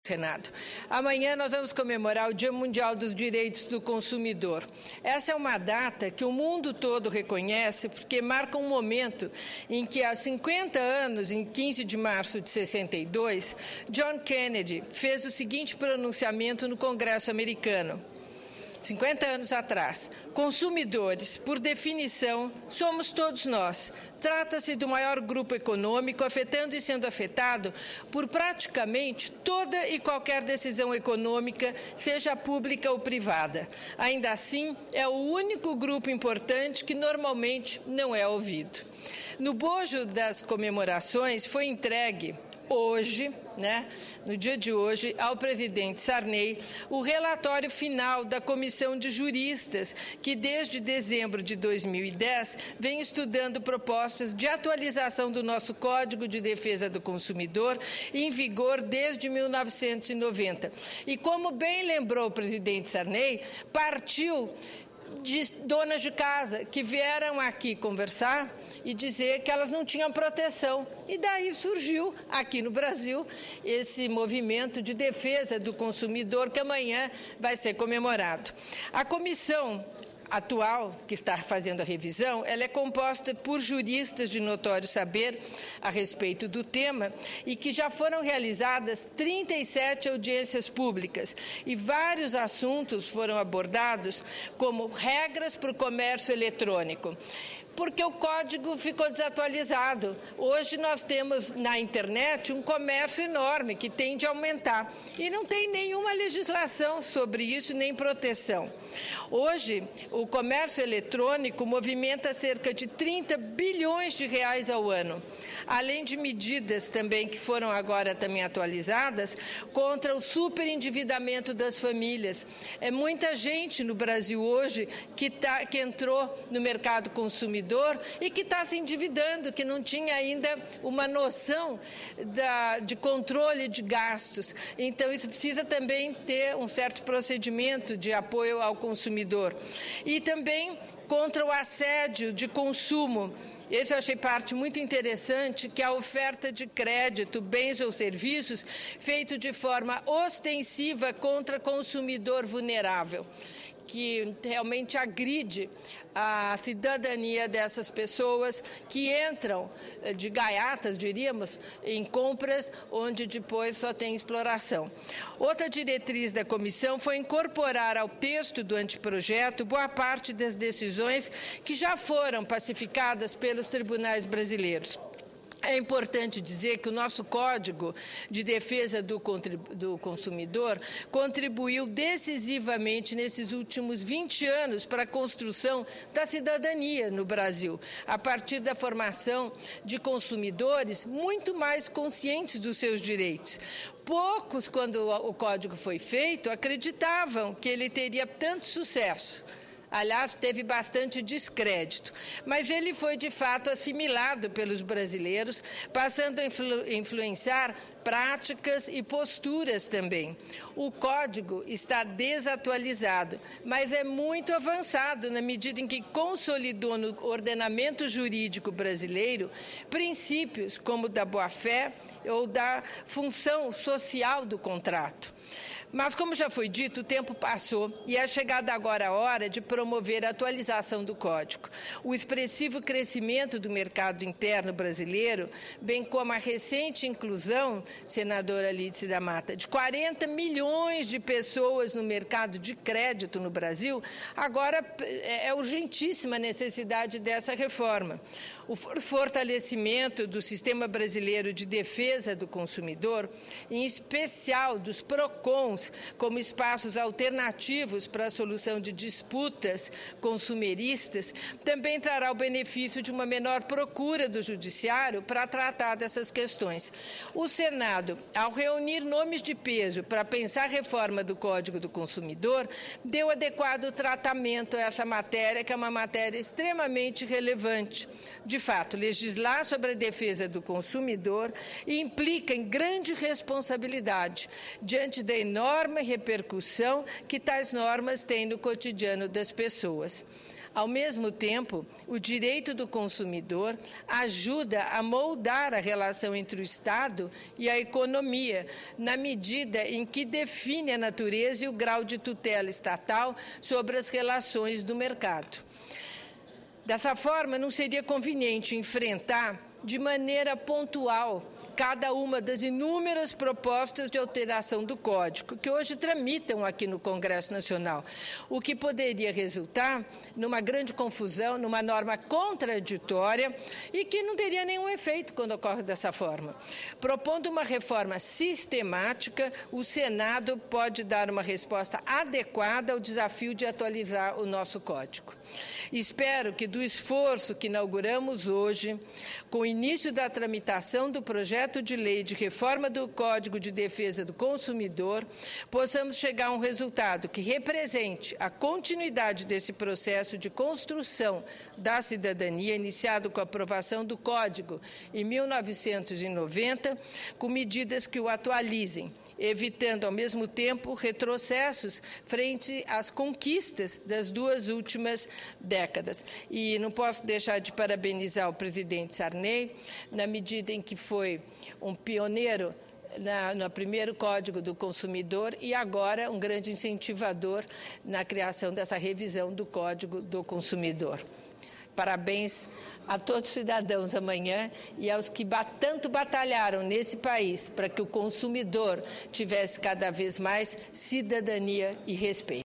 Senado. Amanhã nós vamos comemorar o Dia Mundial dos Direitos do Consumidor. Essa é uma data que o mundo todo reconhece porque marca um momento em que há 50 anos, em 15 de março de 62, John Kennedy fez o seguinte pronunciamento no Congresso americano. 50 anos atrás, consumidores, por definição, somos todos nós. Trata-se do maior grupo econômico afetando e sendo afetado por praticamente toda e qualquer decisão econômica, seja pública ou privada. Ainda assim, é o único grupo importante que normalmente não é ouvido. No bojo das comemorações foi entregue hoje, no dia de hoje, ao presidente Sarney, o relatório final da Comissão de Juristas, que desde dezembro de 2010 vem estudando propostas de atualização do nosso Código de Defesa do Consumidor, em vigor desde 1990. E como bem lembrou o presidente Sarney, partiu de donas de casa que vieram aqui conversar e dizer que elas não tinham proteção. E daí surgiu, aqui no Brasil, esse movimento de defesa do consumidor que amanhã vai ser comemorado. A comissão atual, que está fazendo a revisão, ela é composta por juristas de notório saber a respeito do tema e que já foram realizadas 37 audiências públicas e vários assuntos foram abordados, como regras para o comércio eletrônico. Porque o código ficou desatualizado. Hoje nós temos na internet um comércio enorme que tende a aumentar e não tem nenhuma legislação sobre isso, nem proteção. Hoje, o comércio eletrônico movimenta cerca de 30 bilhões de reais ao ano, além de medidas também que foram agora também atualizadas contra o superendividamento das famílias. É muita gente no Brasil hoje que entrou no mercado consumidor e que está se endividando, que não tinha ainda uma noção de controle de gastos. Então, isso precisa também ter um certo procedimento de apoio ao consumidor. E também contra o assédio de consumo. Esse eu achei parte muito interessante, que a oferta de crédito, bens ou serviços, feito de forma ostensiva contra consumidor vulnerável, que realmente agride a cidadania dessas pessoas que entram de gaiatas, diríamos, em compras onde depois só tem exploração. Outra diretriz da comissão foi incorporar ao texto do anteprojeto boa parte das decisões que já foram pacificadas pelos tribunais brasileiros. É importante dizer que o nosso Código de Defesa do Consumidor contribuiu decisivamente nesses últimos 20 anos para a construção da cidadania no Brasil, a partir da formação de consumidores muito mais conscientes dos seus direitos. Poucos, quando o Código foi feito, acreditavam que ele teria tanto sucesso. Aliás, teve bastante descrédito, mas ele foi de fato assimilado pelos brasileiros, passando a influenciar práticas e posturas também. O código está desatualizado, mas é muito avançado na medida em que consolidou no ordenamento jurídico brasileiro princípios como da boa-fé ou da função social do contrato. Mas, como já foi dito, o tempo passou e é chegada agora a hora de promover a atualização do Código. O expressivo crescimento do mercado interno brasileiro, bem como a recente inclusão, senadora Lídice da Mata, de 40 milhões de pessoas no mercado de crédito no Brasil, agora é urgentíssima a necessidade dessa reforma. O fortalecimento do sistema brasileiro de defesa do consumidor, em especial dos PROCONs, como espaços alternativos para a solução de disputas consumeristas, também trará o benefício de uma menor procura do Judiciário para tratar dessas questões. O Senado, ao reunir nomes de peso para pensar a reforma do Código do Consumidor, deu adequado tratamento a essa matéria, que é uma matéria extremamente relevante. De fato, legislar sobre a defesa do consumidor implica em grande responsabilidade diante da enorme repercussão que tais normas têm no cotidiano das pessoas. Ao mesmo tempo, o direito do consumidor ajuda a moldar a relação entre o Estado e a economia, na medida em que define a natureza e o grau de tutela estatal sobre as relações do mercado. Dessa forma, não seria conveniente enfrentar de maneira pontual cada uma das inúmeras propostas de alteração do Código, que hoje tramitam aqui no Congresso Nacional, o que poderia resultar numa grande confusão, numa norma contraditória e que não teria nenhum efeito quando ocorre dessa forma. Propondo uma reforma sistemática, o Senado pode dar uma resposta adequada ao desafio de atualizar o nosso Código. Espero que do esforço que inauguramos hoje, com o início da tramitação do projeto de lei de reforma do Código de Defesa do Consumidor, possamos chegar a um resultado que represente a continuidade desse processo de construção da cidadania, iniciado com a aprovação do Código em 1990, com medidas que o atualizem, evitando, ao mesmo tempo, retrocessos frente às conquistas das duas últimas décadas. E não posso deixar de parabenizar o presidente Sarney, na medida em que foi um pioneiro no primeiro Código do Consumidor e agora um grande incentivador na criação dessa revisão do Código do Consumidor. Parabéns a todos os cidadãos amanhã e aos que tanto batalharam nesse país para que o consumidor tivesse cada vez mais cidadania e respeito.